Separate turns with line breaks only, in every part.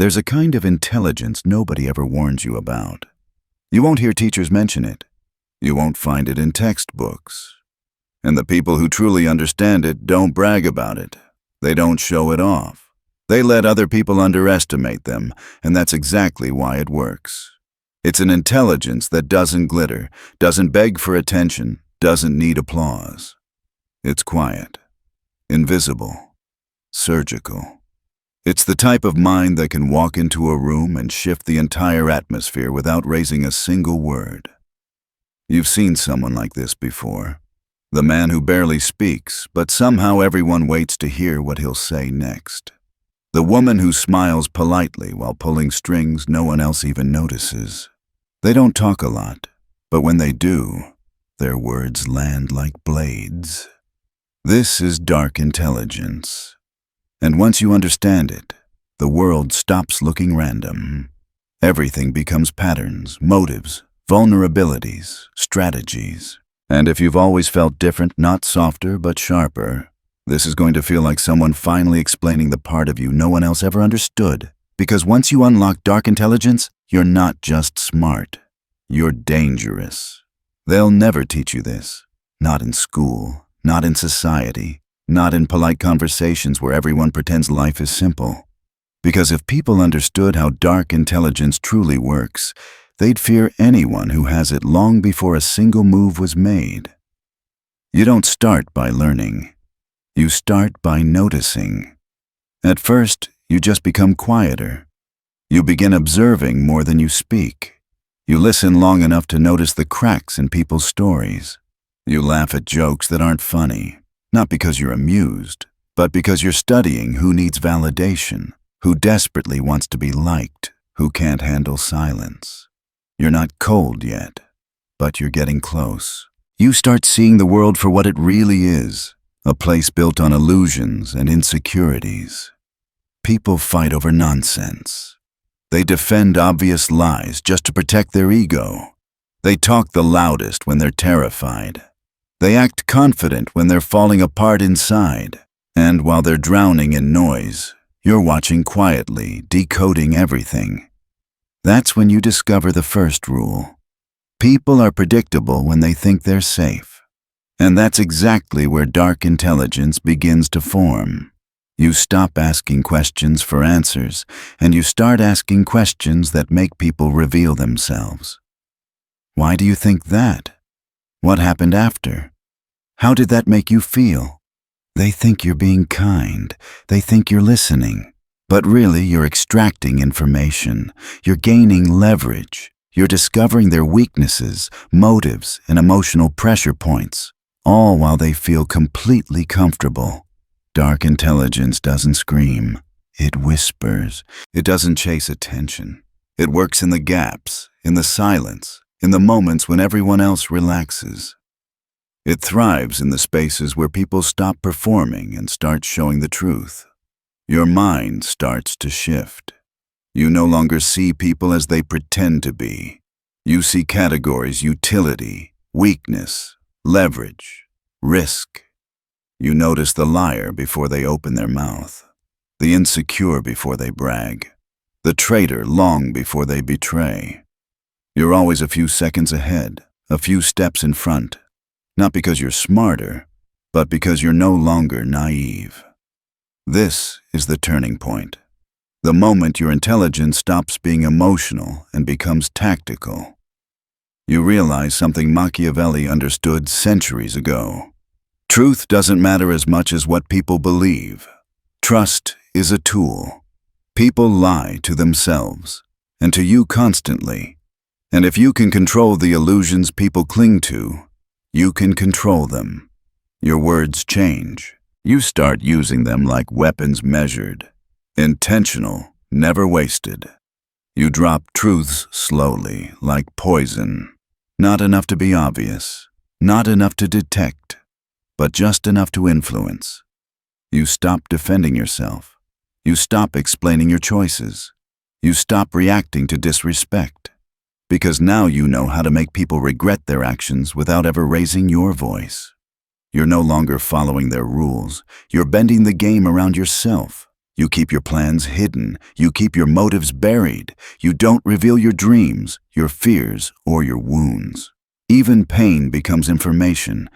There's a kind of intelligence nobody ever warns you about. You won't hear teachers mention it. You won't find it in textbooks. And the people who truly understand it don't brag about it. They don't show it off. They let other people underestimate them, and that's exactly why it works. It's an intelligence that doesn't glitter, doesn't beg for attention, doesn't need applause. It's quiet, invisible, surgical. It's the type of mind that can walk into a room and shift the entire atmosphere without raising a single word. You've seen someone like this before. The man who barely speaks, but somehow everyone waits to hear what he'll say next. The woman who smiles politely while pulling strings no one else even notices. They don't talk a lot, but when they do, their words land like blades. This is dark intelligence. And once you understand it, the world stops looking random. Everything becomes patterns, motives, vulnerabilities, strategies. And if you've always felt different, not softer but sharper, this is going to feel like someone finally explaining the part of you no one else ever understood. Because once you unlock dark intelligence, you're not just smart. You're dangerous. They'll never teach you this. Not in school, not in society, not in polite conversations where everyone pretends life is simple. Because if people understood how dark intelligence truly works, they'd fear anyone who has it long before a single move was made. You don't start by learning. You start by noticing. At first, you just become quieter. You begin observing more than you speak. You listen long enough to notice the cracks in people's stories. You laugh at jokes that aren't funny. Not because you're amused, but because you're studying who needs validation, who desperately wants to be liked, who can't handle silence. You're not cold yet, but you're getting close. You start seeing the world for what it really is, a place built on illusions and insecurities. People fight over nonsense. They defend obvious lies just to protect their ego. They talk the loudest when they're terrified. They act confident when they're falling apart inside. And while they're drowning in noise, you're watching quietly, decoding everything. That's when you discover the first rule. People are predictable when they think they're safe. And that's exactly where dark intelligence begins to form. You stop asking questions for answers, and you start asking questions that make people reveal themselves. Why do you think that? What happened after? How did that make you feel? They think you're being kind. They think you're listening. But really, you're extracting information. You're gaining leverage. You're discovering their weaknesses, motives, and emotional pressure points, all while they feel completely comfortable. Dark intelligence doesn't scream. It whispers. It doesn't chase attention. It works in the gaps, in the silence, in the moments when everyone else relaxes. It thrives in the spaces where people stop performing and start showing the truth. Your mind starts to shift. You no longer see people as they pretend to be. You see categories: utility, weakness, leverage, risk. You notice the liar before they open their mouth, the insecure before they brag, the traitor long before they betray. You're always a few seconds ahead, a few steps in front, not because you're smarter, but because you're no longer naive. This is the turning point. The moment your intelligence stops being emotional and becomes tactical. You realize something Machiavelli understood centuries ago. Truth doesn't matter as much as what people believe. Trust is a tool. People lie to themselves and to you constantly. And if you can control the illusions people cling to, you can control them. Your words change. You start using them like weapons, measured, intentional, never wasted. You drop truths slowly, like poison. Not enough to be obvious, not enough to detect, but just enough to influence. You stop defending yourself. You stop explaining your choices. You stop reacting to disrespect. Because now you know how to make people regret their actions without ever raising your voice. You're no longer following their rules. You're bending the game around yourself. You keep your plans hidden. You keep your motives buried. You don't reveal your dreams, your fears, or your wounds. Even pain becomes information,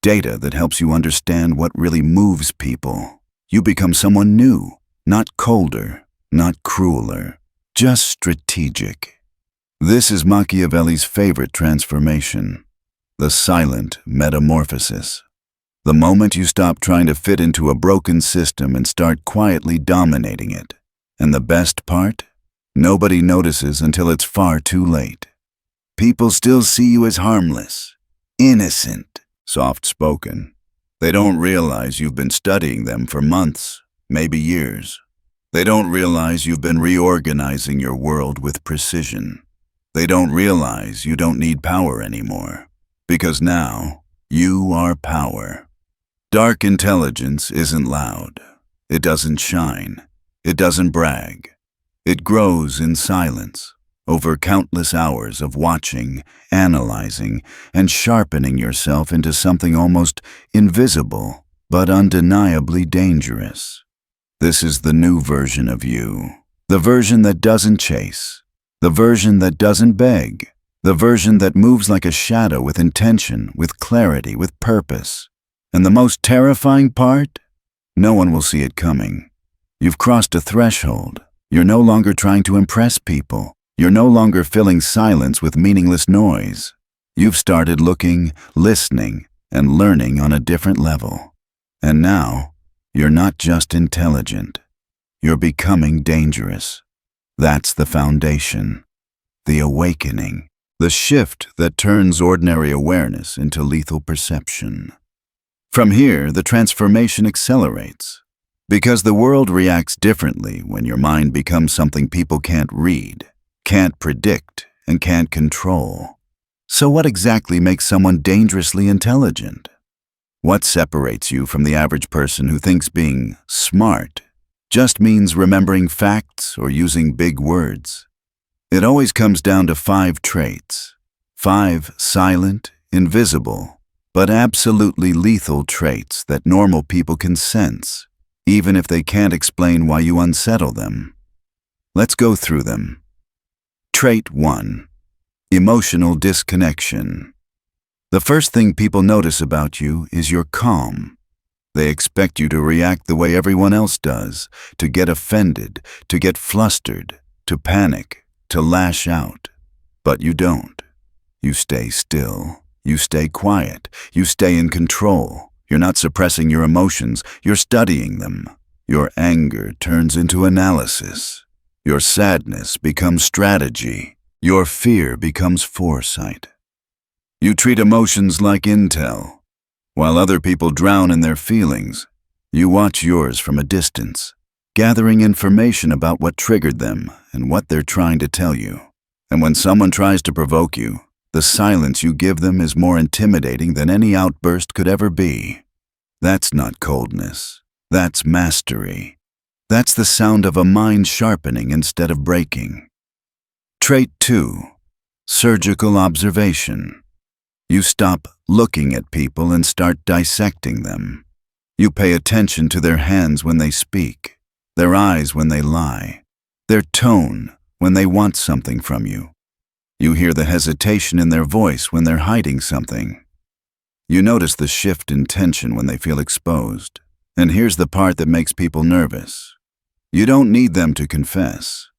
data that helps you understand what really moves people. You become someone new, not colder, not crueler, just strategic. This is Machiavelli's favorite transformation, the silent metamorphosis. The moment you stop trying to fit into a broken system and start quietly dominating it. And the best part? Nobody notices until it's far too late. People still see you as harmless, innocent, soft-spoken. They don't realize you've been studying them for months, maybe years. They don't realize you've been reorganizing your world with precision. They don't realize you don't need power anymore, because now you are power. Dark intelligence isn't loud. It doesn't shine. It doesn't brag. It grows in silence, over countless hours of watching, analyzing, and sharpening yourself into something almost invisible, but undeniably dangerous. This is the new version of you. The version that doesn't chase. The version that doesn't beg. The version that moves like a shadow with intention, with clarity, with purpose. And the most terrifying part? No one will see it coming. You've crossed a threshold. You're no longer trying to impress people. You're no longer filling silence with meaningless noise. You've started looking, listening, and learning on a different level. And now, you're not just intelligent. You're becoming dangerous. That's the foundation. The awakening. The shift that turns ordinary awareness into lethal perception. From here, the transformation accelerates. Because the world reacts differently when your mind becomes something people can't read, can't predict, and can't control. So what exactly makes someone dangerously intelligent? What separates you from the average person who thinks being smart just means remembering facts or using big words? It always comes down to 5 traits. 5 silent, invisible, but absolutely lethal traits that normal people can sense, even if they can't explain why you unsettle them. Let's go through them. Trait 1. Emotional disconnection. The first thing people notice about you is your calm. They expect you to react the way everyone else does, to get offended, to get flustered, to panic, to lash out. But you don't. You stay still. You stay quiet. You stay in control. You're not suppressing your emotions. You're studying them. Your anger turns into analysis. Your sadness becomes strategy. Your fear becomes foresight. You treat emotions like intel. While other people drown in their feelings, you watch yours from a distance, gathering information about what triggered them and what they're trying to tell you. And when someone tries to provoke you, the silence you give them is more intimidating than any outburst could ever be. That's not coldness. That's mastery. That's the sound of a mind sharpening instead of breaking. Trait 2. Surgical observation. You stop looking at people and start dissecting them. You pay attention to their hands when they speak, their eyes when they lie, their tone when they want something from you. You hear the hesitation in their voice when they're hiding something. You notice the shift in tension when they feel exposed. And here's the part that makes people nervous. You don't need them to confess.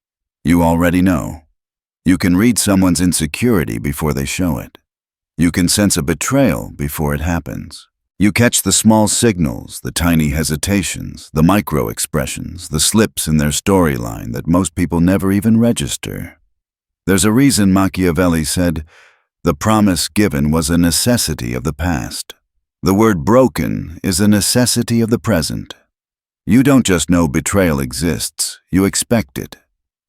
You already know. You can read someone's insecurity before they show it. You can sense a betrayal before it happens. You catch the small signals, the tiny hesitations, the micro expressions, the slips in their storyline that most people never even register. There's a reason Machiavelli said, "The promise given was a necessity of the past. The word broken is a necessity of the present." You don't just know betrayal exists, you expect it.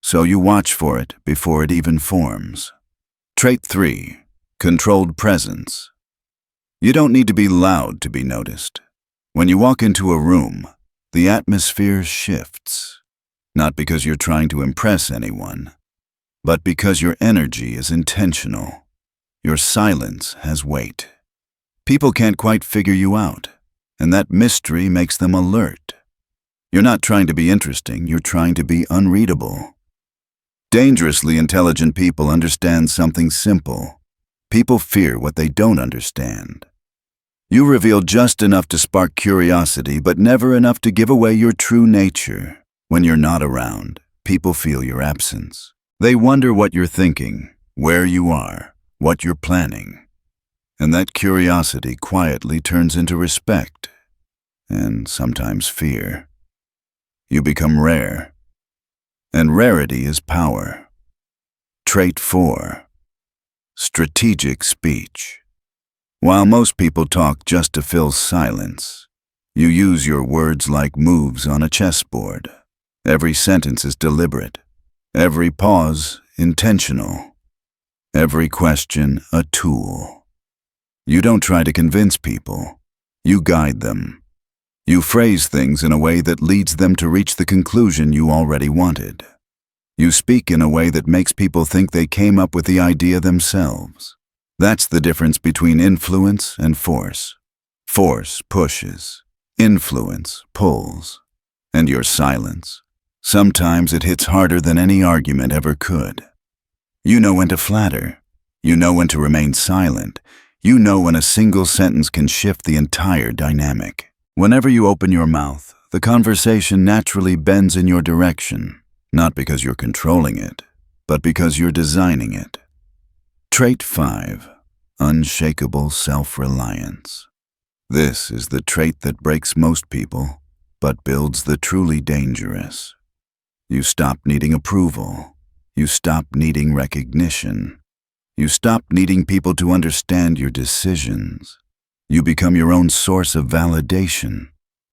So you watch for it before it even forms. Trait 3. Controlled presence. You don't need to be loud to be noticed. When you walk into a room, the atmosphere shifts. Not because you're trying to impress anyone, but because your energy is intentional. Your silence has weight. People can't quite figure you out, and that mystery makes them alert. You're not trying to be interesting, you're trying to be unreadable. Dangerously intelligent people understand something simple. People fear what they don't understand. You reveal just enough to spark curiosity, but never enough to give away your true nature. When you're not around, people feel your absence. They wonder what you're thinking, where you are, what you're planning. And that curiosity quietly turns into respect, and sometimes fear. You become rare, and rarity is power. Trait 4. Strategic speech. While most people talk just to fill silence, you use your words like moves on a chessboard. Every sentence is deliberate, every pause intentional, every question a tool. You don't try to convince people, you guide them. You phrase things in a way that leads them to reach the conclusion you already wanted. You speak in a way that makes people think they came up with the idea themselves. That's the difference between influence and force. Force pushes, influence pulls. And your silence, sometimes it hits harder than any argument ever could. You know when to flatter. You know when to remain silent. You know when a single sentence can shift the entire dynamic. Whenever you open your mouth, the conversation naturally bends in your direction, not because you're controlling it, but because you're designing it. Trait 5. Unshakable self-reliance. This is the trait that breaks most people, but builds the truly dangerous. You stop needing approval. You stop needing recognition. You stop needing people to understand your decisions. You become your own source of validation.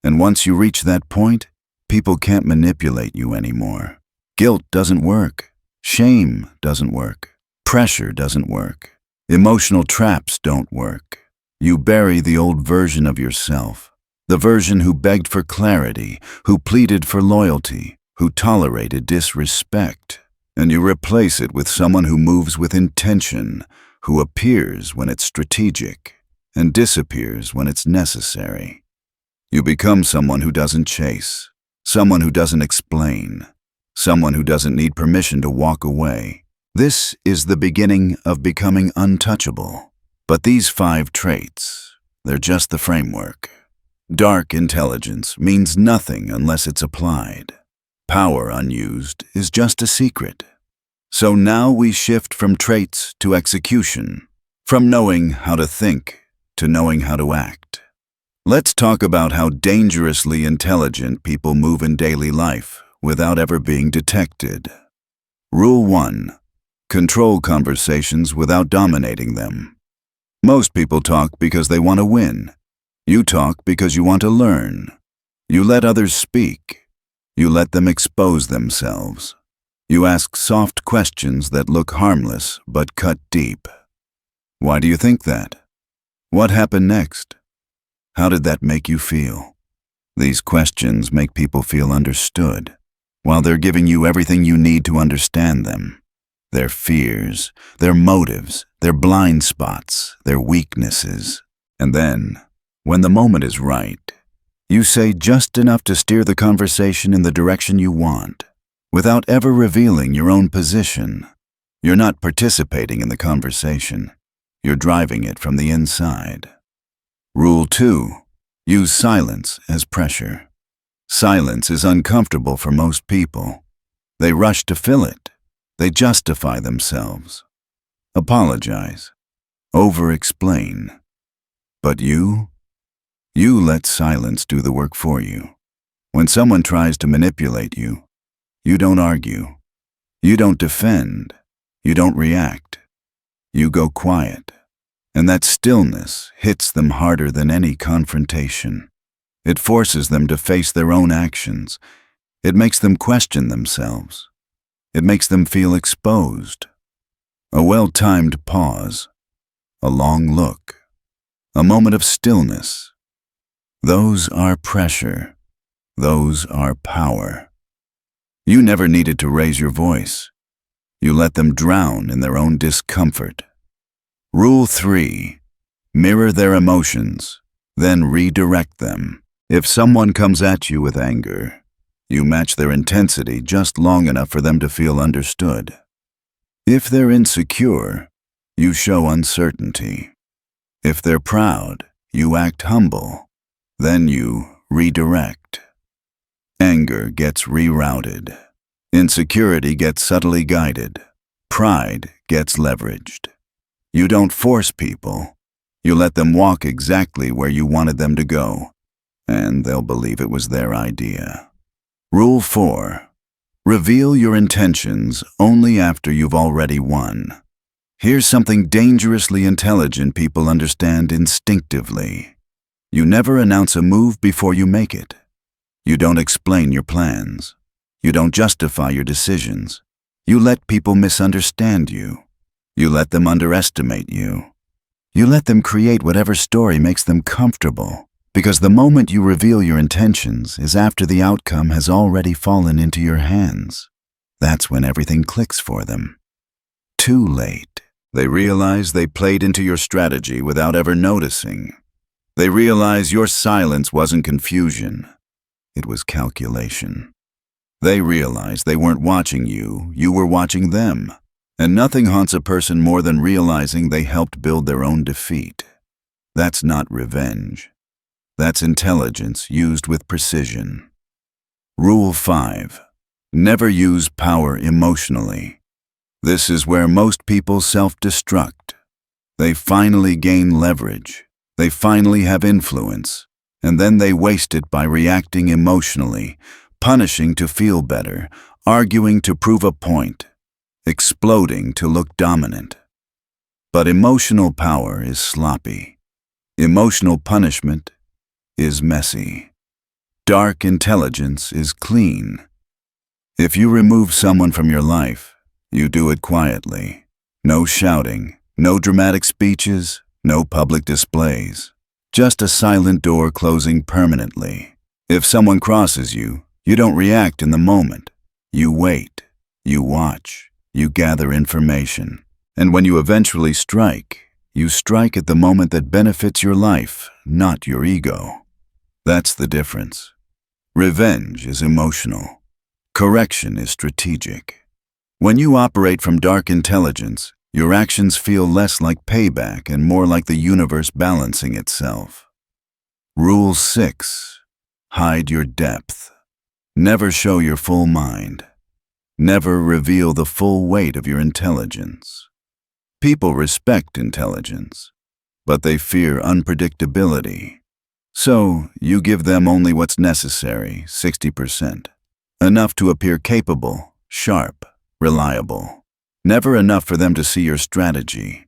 And once you reach that point, people can't manipulate you anymore. Guilt doesn't work. Shame doesn't work. Pressure doesn't work. Emotional traps don't work. You bury the old version of yourself, the version who begged for clarity, who pleaded for loyalty, who tolerated disrespect, and you replace it with someone who moves with intention, who appears when it's strategic and disappears when it's necessary. You become someone who doesn't chase, someone who doesn't explain, someone who doesn't need permission to walk away. This is the beginning of becoming untouchable. But these 5 traits, they're just the framework. Dark intelligence means nothing unless it's applied. Power unused is just a secret. So now we shift from traits to execution, from knowing how to think to knowing how to act. Let's talk about how dangerously intelligent people move in daily life without ever being detected. Rule 1. Control conversations without dominating them. Most people talk because they want to win. You talk because you want to learn. You let others speak. You let them expose themselves. You ask soft questions that look harmless but cut deep. Why do you think that? What happened next? How did that make you feel? These questions make people feel understood, while they're giving you everything you need to understand them. Their fears, their motives, their blind spots, their weaknesses. And then, when the moment is right, you say just enough to steer the conversation in the direction you want, without ever revealing your own position. You're not participating in the conversation. You're driving it from the inside. Rule 2. Use silence as pressure. Silence is uncomfortable for most people. They rush to fill it. They justify themselves, apologize, over-explain. But you let silence do the work for you. When someone tries to manipulate you, you don't argue. You don't defend. You don't react. You go quiet. And that stillness hits them harder than any confrontation. It forces them to face their own actions. It makes them question themselves. It makes them feel exposed. A well-timed pause, a long look, a moment of stillness. Those are pressure. Those are power. You never needed to raise your voice. You let them drown in their own discomfort. Rule 3. Mirror their emotions, then redirect them. If someone comes at you with anger, You match their intensity just long enough for them to feel understood. If they're insecure, you show uncertainty. If they're proud, you act humble. Then you redirect. Anger gets rerouted. Insecurity gets subtly guided. Pride gets leveraged. You don't force people. You let them walk exactly where you wanted them to go, and they'll believe it was their idea. Rule 4. Reveal your intentions only after you've already won. Here's something dangerously intelligent people understand instinctively. You never announce a move before you make it. You don't explain your plans. You don't justify your decisions. You let people misunderstand you. You let them underestimate you. You let them create whatever story makes them comfortable, because the moment you reveal your intentions is after the outcome has already fallen into your hands. That's when everything clicks for them. Too late. They realize they played into your strategy without ever noticing. They realize your silence wasn't confusion. It was calculation. They realize they weren't watching you, you were watching them. And nothing haunts a person more than realizing they helped build their own defeat. That's not revenge. That's intelligence used with precision. Rule 5. Never use power emotionally. This is where most people self-destruct. They finally gain leverage. They finally have influence. And then they waste it by reacting emotionally, punishing to feel better, arguing to prove a point, exploding to look dominant. But emotional power is sloppy. Emotional punishment is messy. Dark intelligence is clean. If you remove someone from your life, you do it quietly. No shouting, no dramatic speeches, no public displays. Just a silent door closing permanently. If someone crosses you, you don't react in the moment. You wait, you watch, you gather information. And when you eventually strike, you strike at the moment that benefits your life, not your ego. That's the difference. Revenge is emotional. Correction is strategic. When you operate from dark intelligence, your actions feel less like payback and more like the universe balancing itself. Rule 6. Hide your depth. Never show your full mind. Never reveal the full weight of your intelligence. People respect intelligence, but they fear unpredictability. So, you give them only what's necessary, 60%. Enough to appear capable, sharp, reliable. Never enough for them to see your strategy.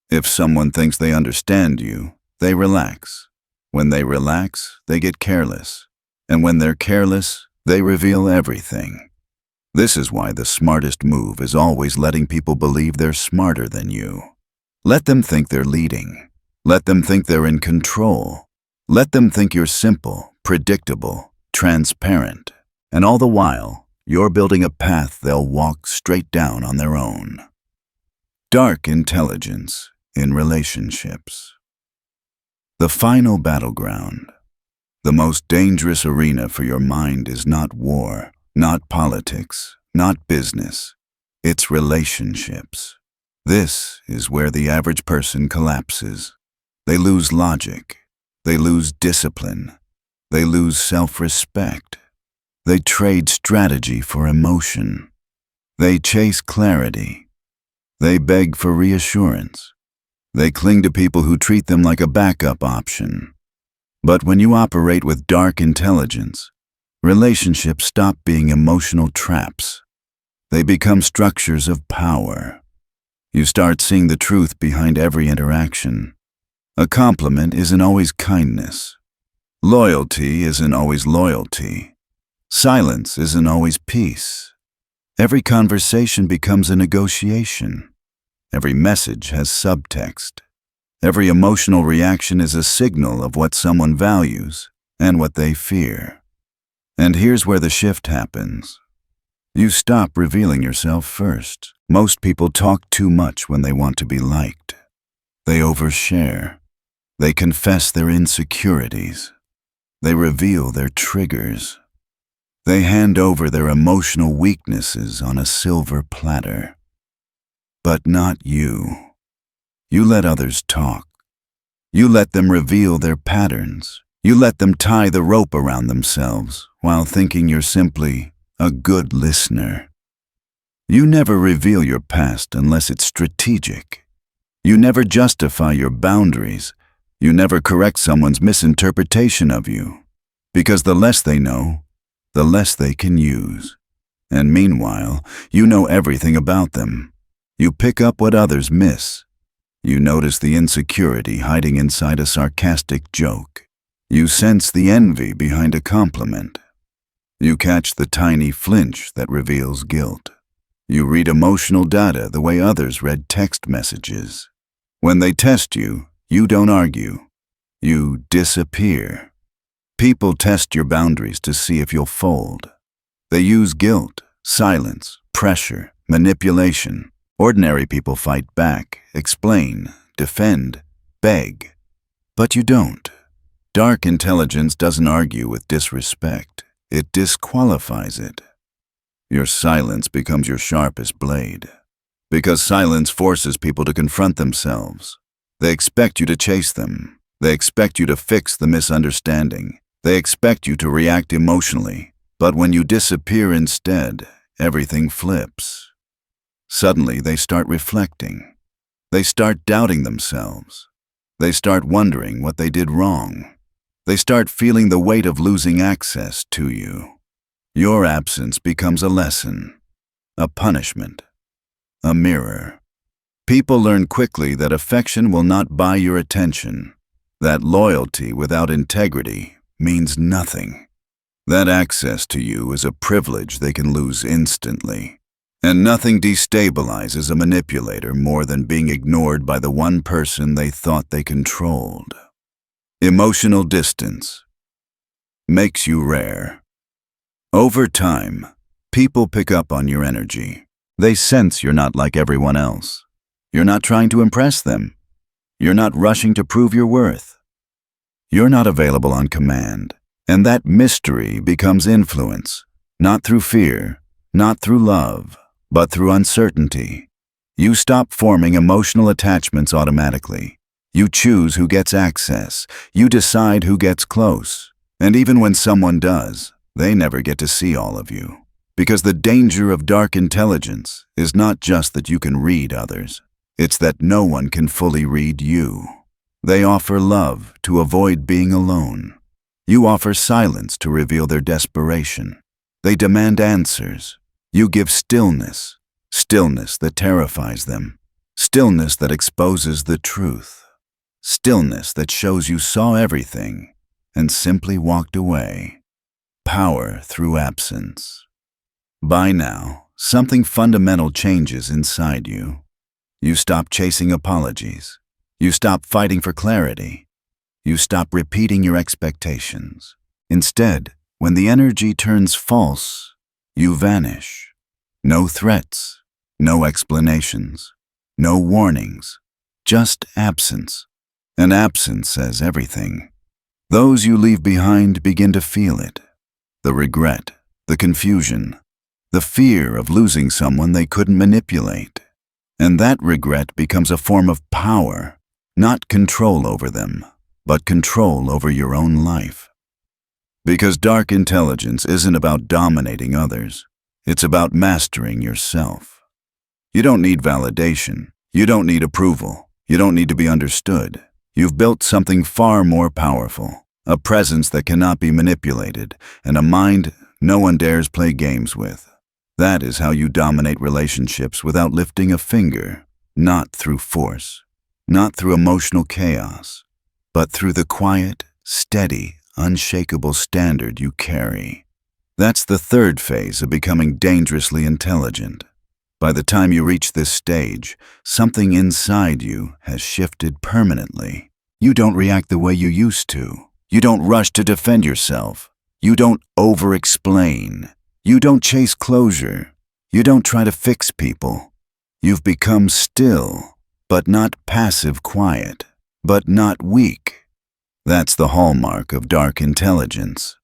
If someone thinks they understand you, they relax. When they relax, they get careless. And when they're careless, they reveal everything. This is why the smartest move is always letting people believe they're smarter than you. Let them think they're leading. Let them think they're in control. Let them think you're simple, predictable, transparent. And all the while, you're building a path they'll walk straight down on their own. Dark intelligence in relationships. The final battleground. The most dangerous arena for your mind is not war, not politics, not business. It's relationships. This is where the average person collapses. They lose logic. They lose discipline. They lose self-respect. They trade strategy for emotion. They chase clarity. They beg for reassurance. They cling to people who treat them like a backup option. But when you operate with dark intelligence, relationships stop being emotional traps. They become structures of power. You start seeing the truth behind every interaction. A compliment isn't always kindness. Loyalty isn't always loyalty. Silence isn't always peace. Every conversation becomes a negotiation. Every message has subtext. Every emotional reaction is a signal of what someone values and what they fear. And here's where the shift happens. You stop revealing yourself first. Most people talk too much when they want to be liked. They overshare. They confess their insecurities. They reveal their triggers. They hand over their emotional weaknesses on a silver platter. But not you. You let others talk. You let them reveal their patterns. You let them tie the rope around themselves while thinking you're simply a good listener. You never reveal your past unless it's strategic. You never justify your boundaries. You never correct someone's misinterpretation of you. Because the less they know, the less they can use. And meanwhile, you know everything about them. You pick up what others miss. You notice the insecurity hiding inside a sarcastic joke. You sense the envy behind a compliment. You catch the tiny flinch that reveals guilt. You read emotional data the way others read text messages. When they test you, you don't argue. You disappear. People test your boundaries to see if you'll fold. They use guilt, silence, pressure, manipulation. Ordinary people fight back, explain, defend, beg. But you don't. Dark intelligence doesn't argue with disrespect. It disqualifies it. Your silence becomes your sharpest blade. Because silence forces people to confront themselves. They expect you to chase them. They expect you to fix the misunderstanding. They expect you to react emotionally. But when you disappear instead, everything flips. Suddenly, they start reflecting. They start doubting themselves. They start wondering what they did wrong. They start feeling the weight of losing access to you. Your absence becomes a lesson, a punishment, a mirror. People learn quickly that affection will not buy your attention, that loyalty without integrity means nothing, that access to you is a privilege they can lose instantly. And nothing destabilizes a manipulator more than being ignored by the one person they thought they controlled. Emotional distance makes you rare. Over time, people pick up on your energy. They sense you're not like everyone else. You're not trying to impress them. You're not rushing to prove your worth. You're not available on command. And that mystery becomes influence, not through fear, not through love, but through uncertainty. You stop forming emotional attachments automatically. You choose who gets access. You decide who gets close. And even when someone does, they never get to see all of you. Because the danger of dark intelligence is not just that you can read others. It's that no one can fully read you. They offer love to avoid being alone. You offer silence to reveal their desperation. They demand answers. You give stillness, stillness that terrifies them, stillness that exposes the truth. Stillness that shows you saw everything and simply walked away. Power through absence. By now, something fundamental changes inside you. You stop chasing apologies. You stop fighting for clarity. You stop repeating your expectations. Instead, when the energy turns false, you vanish. No threats, no explanations, no warnings, just absence. And absence says everything. Those you leave behind begin to feel it. The regret, the confusion, the fear of losing someone they couldn't manipulate. And that regret becomes a form of power, not control over them, but control over your own life. Because dark intelligence isn't about dominating others. It's about mastering yourself. You don't need validation. You don't need approval. You don't need to be understood. You've built something far more powerful, a presence that cannot be manipulated, and a mind no one dares play games with. That is how you dominate relationships without lifting a finger, not through force, not through emotional chaos, but through the quiet, steady, unshakable standard you carry. That's the third phase of becoming dangerously intelligent. By the time you reach this stage, something inside you has shifted permanently. You don't react the way you used to. You don't rush to defend yourself. You don't over-explain. You don't chase closure. You don't try to fix people. You've become still, but not passive quiet, but not weak. That's the hallmark of dark intelligence.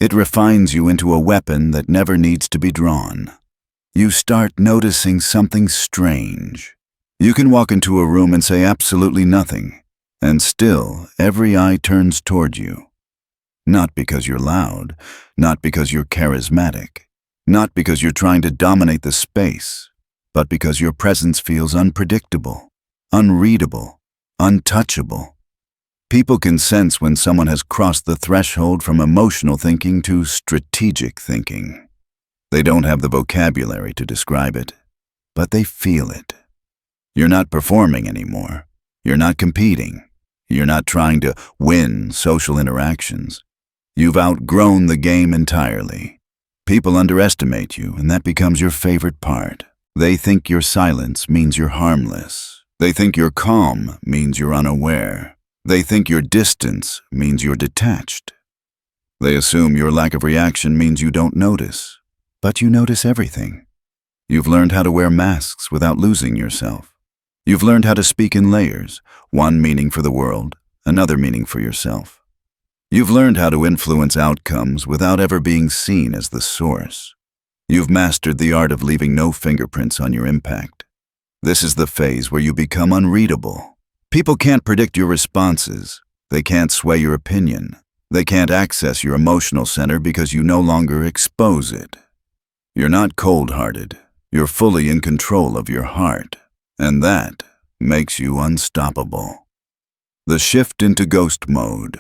It refines you into a weapon that never needs to be drawn. You start noticing something strange. You can walk into a room and say absolutely nothing, and still every eye turns toward you. Not because you're loud, not because you're charismatic, not because you're trying to dominate the space, but because your presence feels unpredictable, unreadable, untouchable. People can sense when someone has crossed the threshold from emotional thinking to strategic thinking. They don't have the vocabulary to describe it, but they feel it. You're not performing anymore. You're not competing. You're not trying to win social interactions. You've outgrown the game entirely. People underestimate you, and that becomes your favorite part. They think your silence means you're harmless. They think your calm means you're unaware. They think your distance means you're detached. They assume your lack of reaction means you don't notice. But you notice everything. You've learned how to wear masks without losing yourself. You've learned how to speak in layers, one meaning for the world, another meaning for yourself. You've learned how to influence outcomes without ever being seen as the source. You've mastered the art of leaving no fingerprints on your impact. This is the phase where you become unreadable. People can't predict your responses. They can't sway your opinion. They can't access your emotional center because you no longer expose it. You're not cold-hearted. You're fully in control of your heart, and that makes you unstoppable. The shift into ghost mode.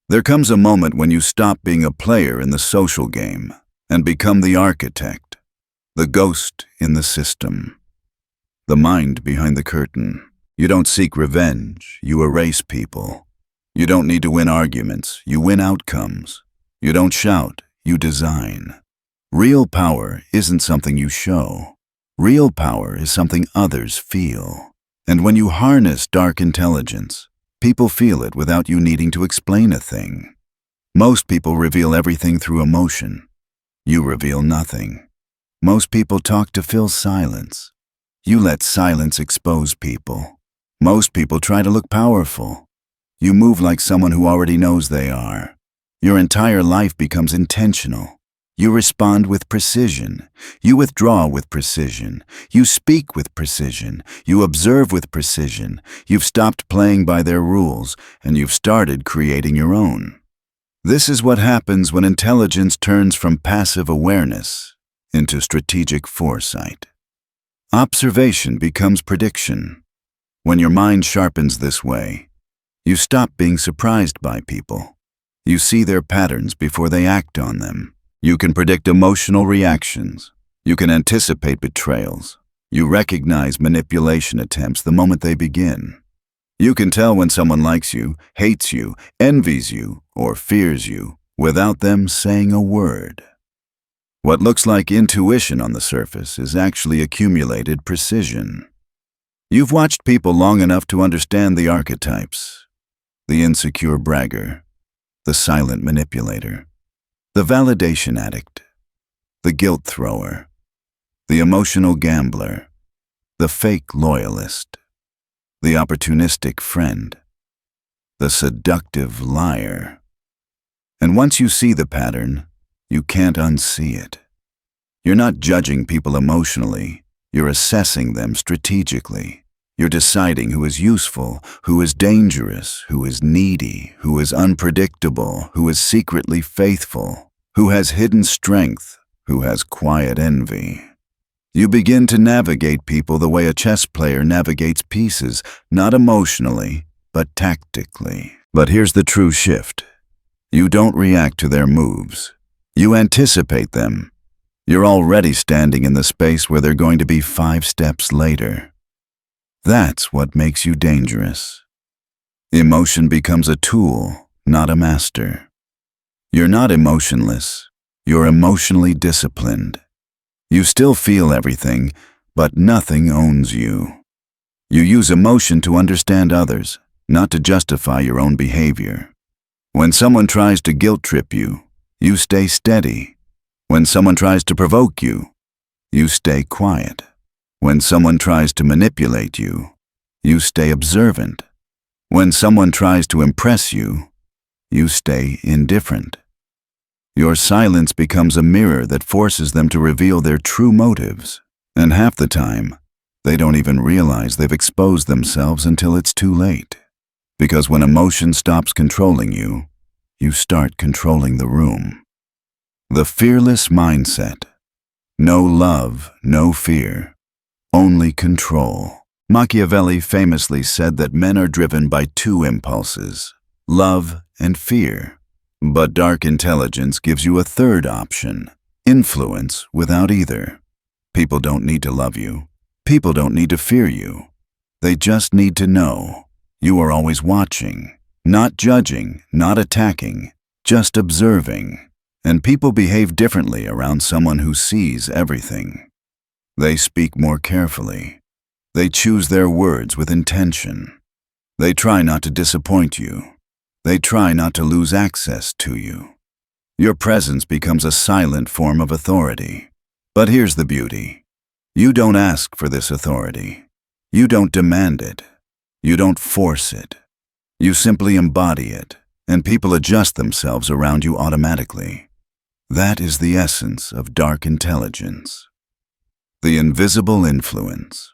There comes a moment when you stop being a player in the social game and become the architect, the ghost in the system, the mind behind the curtain. You don't seek revenge, you erase people. You don't need to win arguments, you win outcomes. You don't shout, you design. Real power isn't something you show. Real power is something others feel. And when you harness dark intelligence, people feel it without you needing to explain a thing. Most people reveal everything through emotion. You reveal nothing. Most people talk to fill silence. You let silence expose people. Most people try to look powerful. You move like someone who already knows they are. Your entire life becomes intentional. You respond with precision. You withdraw with precision. You speak with precision. You observe with precision. You've stopped playing by their rules, and you've started creating your own. This is what happens when intelligence turns from passive awareness into strategic foresight. Observation becomes prediction. When your mind sharpens this way, you stop being surprised by people. You see their patterns before they act on them. You can predict emotional reactions. You can anticipate betrayals. You recognize manipulation attempts the moment they begin. You can tell when someone likes you, hates you, envies you, or fears you without them saying a word. What looks like intuition on the surface is actually accumulated precision. You've watched people long enough to understand the archetypes: the insecure bragger, the silent manipulator, the validation addict, the guilt thrower, the emotional gambler, the fake loyalist, the opportunistic friend, the seductive liar. And once you see the pattern, you can't unsee it. You're not judging people emotionally, you're assessing them strategically. You're deciding who is useful, who is dangerous, who is needy, who is unpredictable, who is secretly faithful, who has hidden strength, who has quiet envy. You begin to navigate people the way a chess player navigates pieces, not emotionally, but tactically. But here's the true shift. You don't react to their moves. You anticipate them. You're already standing in the space where they're going to be 5 steps later. That's what makes you dangerous. Emotion becomes a tool, not a master. You're not emotionless. You're emotionally disciplined. You still feel everything, but nothing owns you. You use emotion to understand others, not to justify your own behavior. When someone tries to guilt trip you, you stay steady. When someone tries to provoke you, you stay quiet. When someone tries to manipulate you, you stay observant. When someone tries to impress you, you stay indifferent. Your silence becomes a mirror that forces them to reveal their true motives. And half the time, they don't even realize they've exposed themselves until it's too late. Because when emotion stops controlling you, you start controlling the room. The fearless mindset. No love, no fear, only control. Machiavelli famously said that men are driven by two impulses, love and fear. But dark intelligence gives you a third option, influence without either. People don't need to love you. People don't need to fear you. They just need to know you are always watching, not judging, not attacking, just observing. And people behave differently around someone who sees everything. They speak more carefully. They choose their words with intention. They try not to disappoint you. They try not to lose access to you. Your presence becomes a silent form of authority. But here's the beauty. You don't ask for this authority. You don't demand it. You don't force it. You simply embody it, and people adjust themselves around you automatically. That is the essence of dark intelligence. The invisible influence.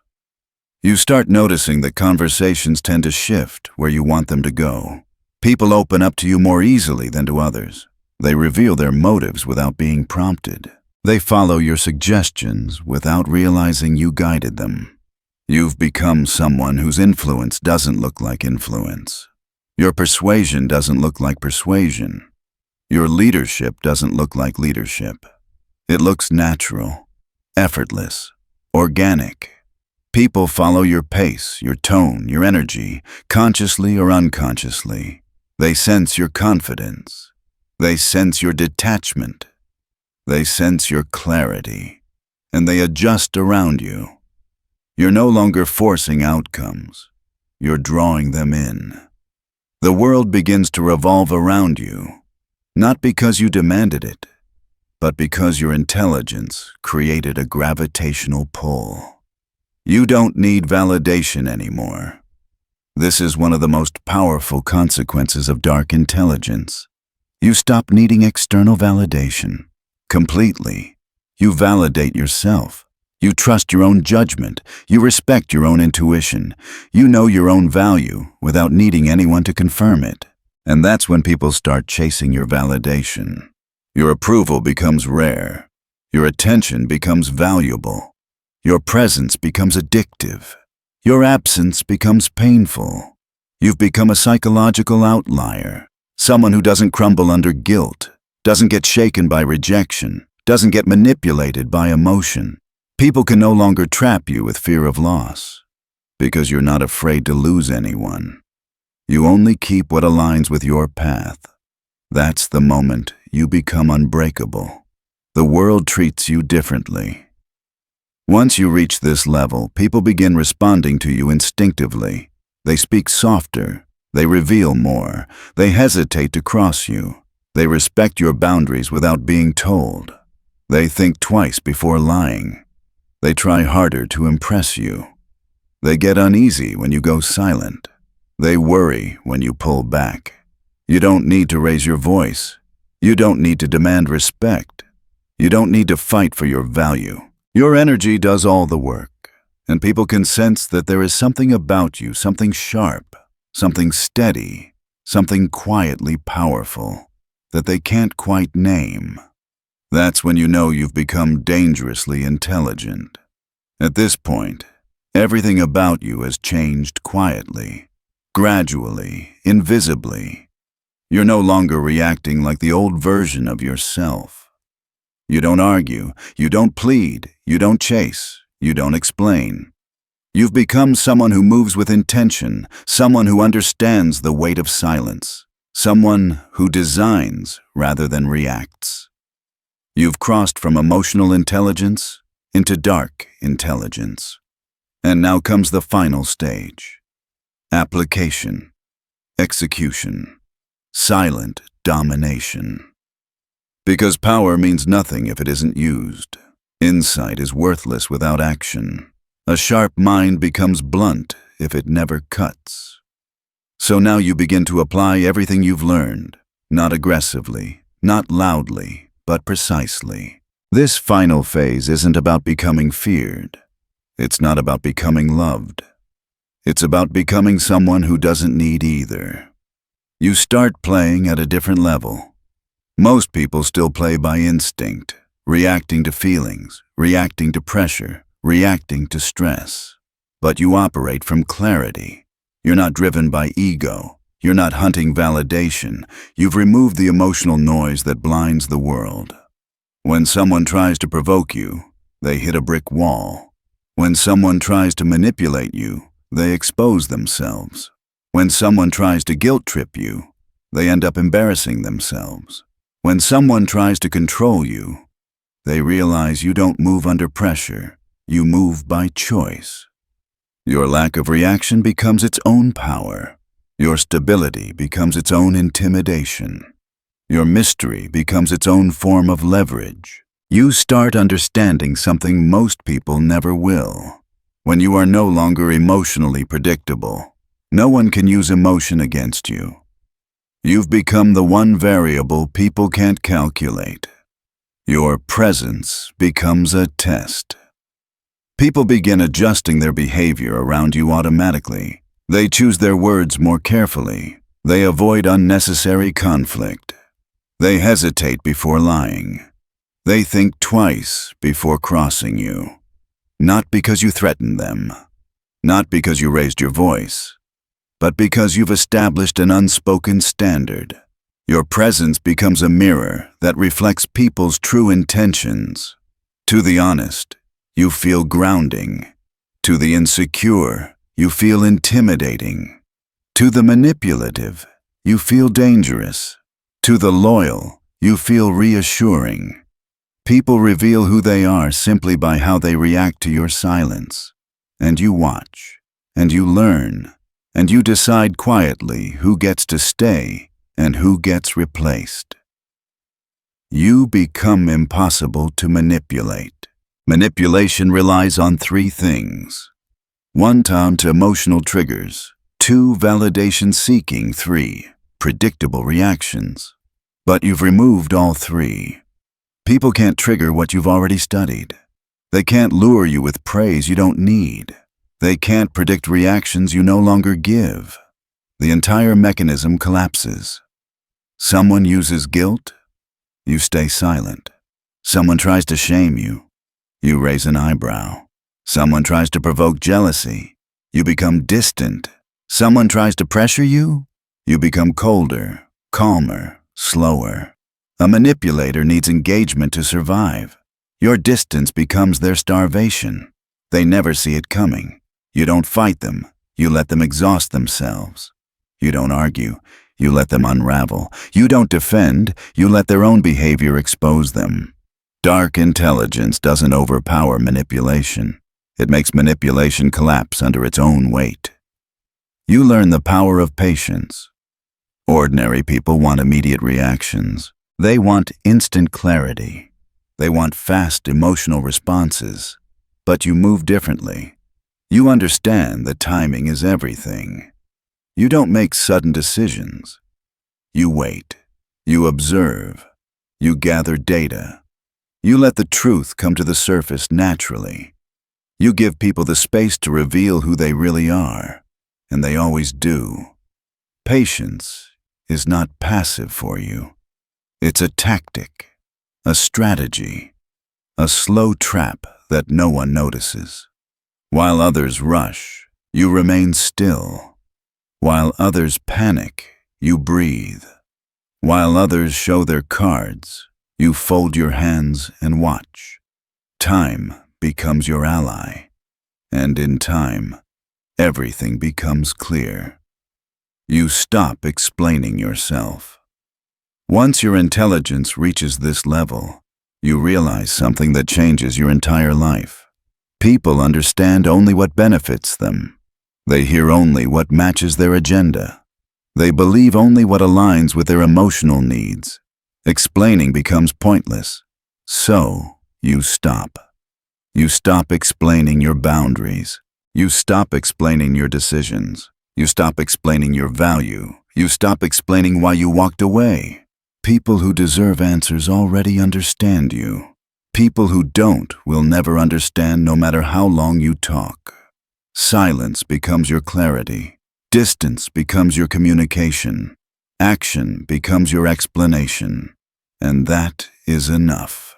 You start noticing that conversations tend to shift where you want them to go. People open up to you more easily than to others. They reveal their motives without being prompted. They follow your suggestions without realizing you guided them. You've become someone whose influence doesn't look like influence. Your persuasion doesn't look like persuasion. Your leadership doesn't look like leadership. It looks natural, effortless, organic. People follow your pace, your tone, your energy, consciously or unconsciously. They sense your confidence. They sense your detachment. They sense your clarity, and they adjust around you. You're no longer forcing outcomes. You're drawing them in. The world begins to revolve around you. Not because you demanded it, but because your intelligence created a gravitational pull. You don't need validation anymore. This is one of the most powerful consequences of dark intelligence. You stop needing external validation. Completely. You validate yourself. You trust your own judgment. You respect your own intuition. You know your own value without needing anyone to confirm it. And that's when people start chasing your validation. Your approval becomes rare. Your attention becomes valuable. Your presence becomes addictive. Your absence becomes painful. You've become a psychological outlier, someone who doesn't crumble under guilt, doesn't get shaken by rejection, doesn't get manipulated by emotion. People can no longer trap you with fear of loss, because you're not afraid to lose anyone. You only keep what aligns with your path. That's the moment you become unbreakable. The world treats you differently. Once you reach this level, people begin responding to you instinctively. They speak softer. They reveal more. They hesitate to cross you. They respect your boundaries without being told. They think twice before lying. They try harder to impress you. They get uneasy when you go silent. They worry when you pull back. You don't need to raise your voice. You don't need to demand respect. You don't need to fight for your value. Your energy does all the work, and people can sense that there is something about you, something sharp, something steady, something quietly powerful that they can't quite name. That's when you know you've become dangerously intelligent. At this point, everything about you has changed quietly. Gradually, invisibly. You're no longer reacting like the old version of yourself. You don't argue, you don't plead, you don't chase, you don't explain. You've become someone who moves with intention, someone who understands the weight of silence, someone who designs rather than reacts. You've crossed from emotional intelligence into dark intelligence. And now comes the final stage. Application, execution, silent domination. Because power means nothing if it isn't used. Insight is worthless without action. A sharp mind becomes blunt if it never cuts. So now you begin to apply everything you've learned, not aggressively, Not loudly, but precisely. This final phase isn't about becoming feared. It's not about becoming loved. It's about becoming someone who doesn't need either. You start playing at a different level. Most people still play by instinct, reacting to feelings, reacting to pressure, reacting to stress. But you operate from clarity. You're not driven by ego. You're not hunting validation. You've removed the emotional noise that blinds the world. When someone tries to provoke you, they hit a brick wall. When someone tries to manipulate you, they expose themselves. When someone tries to guilt trip you, they end up embarrassing themselves. When someone tries to control you, they realize you don't move under pressure. You move by choice. Your lack of reaction becomes its own power. Your stability becomes its own intimidation. Your mystery becomes its own form of leverage. You start understanding something most people never will. When you are no longer emotionally predictable, no one can use emotion against you. You've become the one variable people can't calculate. Your presence becomes a test. People begin adjusting their behavior around you automatically. They choose their words more carefully. They avoid unnecessary conflict. They hesitate before lying. They think twice before crossing you. Not because you threatened them, not because you raised your voice, but because you've established an unspoken standard. Your presence becomes a mirror that reflects people's true intentions. To the honest, you feel grounding. To the insecure, you feel intimidating. To the manipulative, you feel dangerous. To the loyal, you feel reassuring. People reveal who they are simply by how they react to your silence. And you watch, and you learn, and you decide quietly who gets to stay and who gets replaced. You become impossible to manipulate. Manipulation relies on three things. 1, time to emotional triggers. 2, validation seeking. 3, predictable reactions. But you've removed all three. People can't trigger what you've already studied. They can't lure you with praise you don't need. They can't predict reactions you no longer give. The entire mechanism collapses. Someone uses guilt, you stay silent. Someone tries to shame you, you raise an eyebrow. Someone tries to provoke jealousy, you become distant. Someone tries to pressure you, you become colder, calmer, slower. A manipulator needs engagement to survive. Your distance becomes their starvation. They never see it coming. You don't fight them, you let them exhaust themselves. You don't argue, you let them unravel. You don't defend, you let their own behavior expose them. Dark intelligence doesn't overpower manipulation. It makes manipulation collapse under its own weight. You learn the power of patience. Ordinary people want immediate reactions. They want instant clarity. They want fast emotional responses. But you move differently. You understand that timing is everything. You don't make sudden decisions. You wait. You observe. You gather data. You let the truth come to the surface naturally. You give people the space to reveal who they really are, and they always do. Patience is not passive for you. It's a tactic, a strategy, a slow trap that no one notices. While others rush, you remain still. While others panic, you breathe. While others show their cards, you fold your hands and watch. Time becomes your ally, and in time, everything becomes clear. You stop explaining yourself. Once your intelligence reaches this level, you realize something that changes your entire life. People understand only what benefits them. They hear only what matches their agenda. They believe only what aligns with their emotional needs. Explaining becomes pointless. So, you stop. You stop explaining your boundaries. You stop explaining your decisions. You stop explaining your value. You stop explaining why you walked away. People who deserve answers already understand you. People who don't will never understand no matter how long you talk. Silence becomes your clarity. Distance becomes your communication. Action becomes your explanation. And that is enough.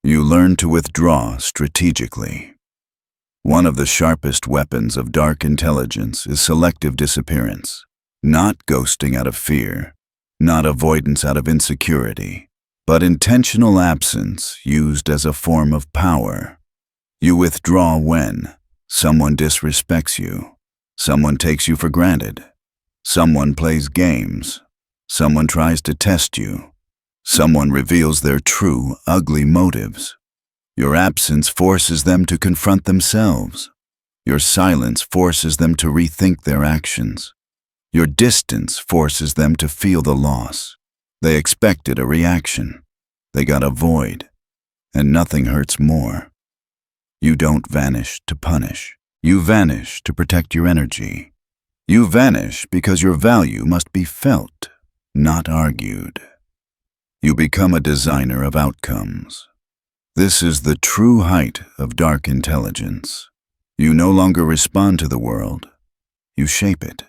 You learn to withdraw strategically. One of the sharpest weapons of dark intelligence is selective disappearance. Not ghosting out of fear, not avoidance out of insecurity, but intentional absence used as a form of power. You withdraw when someone disrespects you, someone takes you for granted, someone plays games, someone tries to test you, someone reveals their true, ugly motives. Your absence forces them to confront themselves. Your silence forces them to rethink their actions. Your distance forces them to feel the loss. They expected a reaction. They got a void. And nothing hurts more. You don't vanish to punish. You vanish to protect your energy. You vanish because your value must be felt, not argued. You become a designer of outcomes. This is the true height of dark intelligence. You no longer respond to the world. You shape it.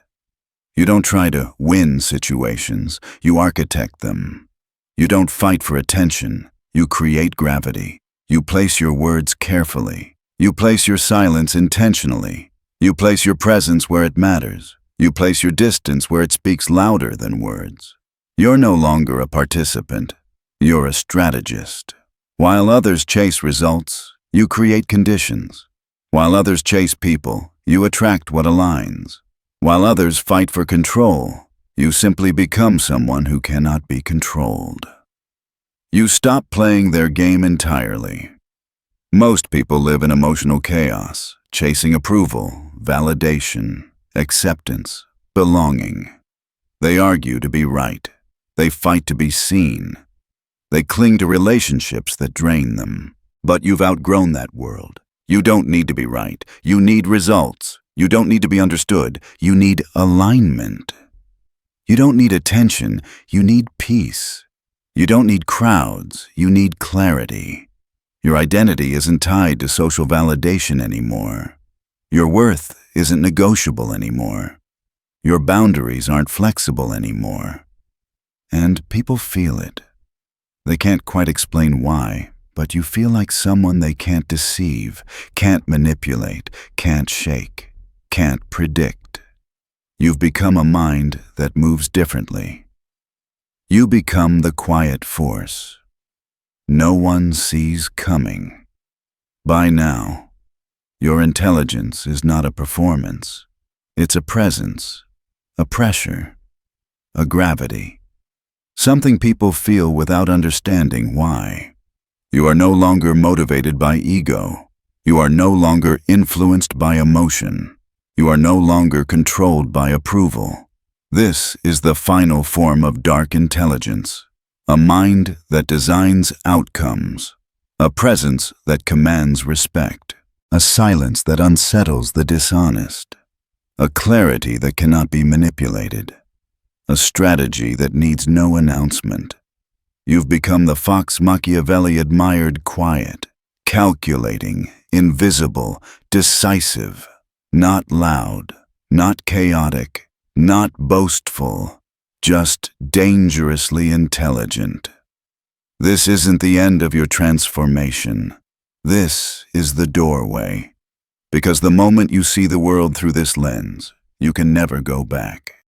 You don't try to win situations. You architect them. You don't fight for attention. You create gravity. You place your words carefully. You place your silence intentionally. You place your presence where it matters. You place your distance where it speaks louder than words. You're no longer a participant. You're a strategist. While others chase results, you create conditions. While others chase people, you attract what aligns. While others fight for control, you simply become someone who cannot be controlled. You stop playing their game entirely. Most people live in emotional chaos, chasing approval, validation, acceptance, belonging. They argue to be right. They fight to be seen. They cling to relationships that drain them. But you've outgrown that world. You don't need to be right. You need results. You don't need to be understood. You need alignment. You don't need attention. You need peace. You don't need crowds. You need clarity. Your identity isn't tied to social validation anymore. Your worth isn't negotiable anymore. Your boundaries aren't flexible anymore. And people feel it. They can't quite explain why, but you feel like someone they can't deceive, can't manipulate, can't shake, can't predict. You've become a mind that moves differently. You become the quiet force. No one sees coming. By now, your intelligence is not a performance. It's a presence, a pressure, a gravity. Something people feel without understanding why. You are no longer motivated by ego. You are no longer influenced by emotion. You are no longer controlled by approval. This is the final form of dark intelligence. A mind that designs outcomes. A presence that commands respect. A silence that unsettles the dishonest. A clarity that cannot be manipulated. A strategy that needs no announcement. You've become the fox Machiavelli admired quiet, calculating, invisible, decisive, not loud, not chaotic, not boastful, just dangerously intelligent. This isn't the end of your transformation. This is the doorway. Because the moment you see the world through this lens, you can never go back.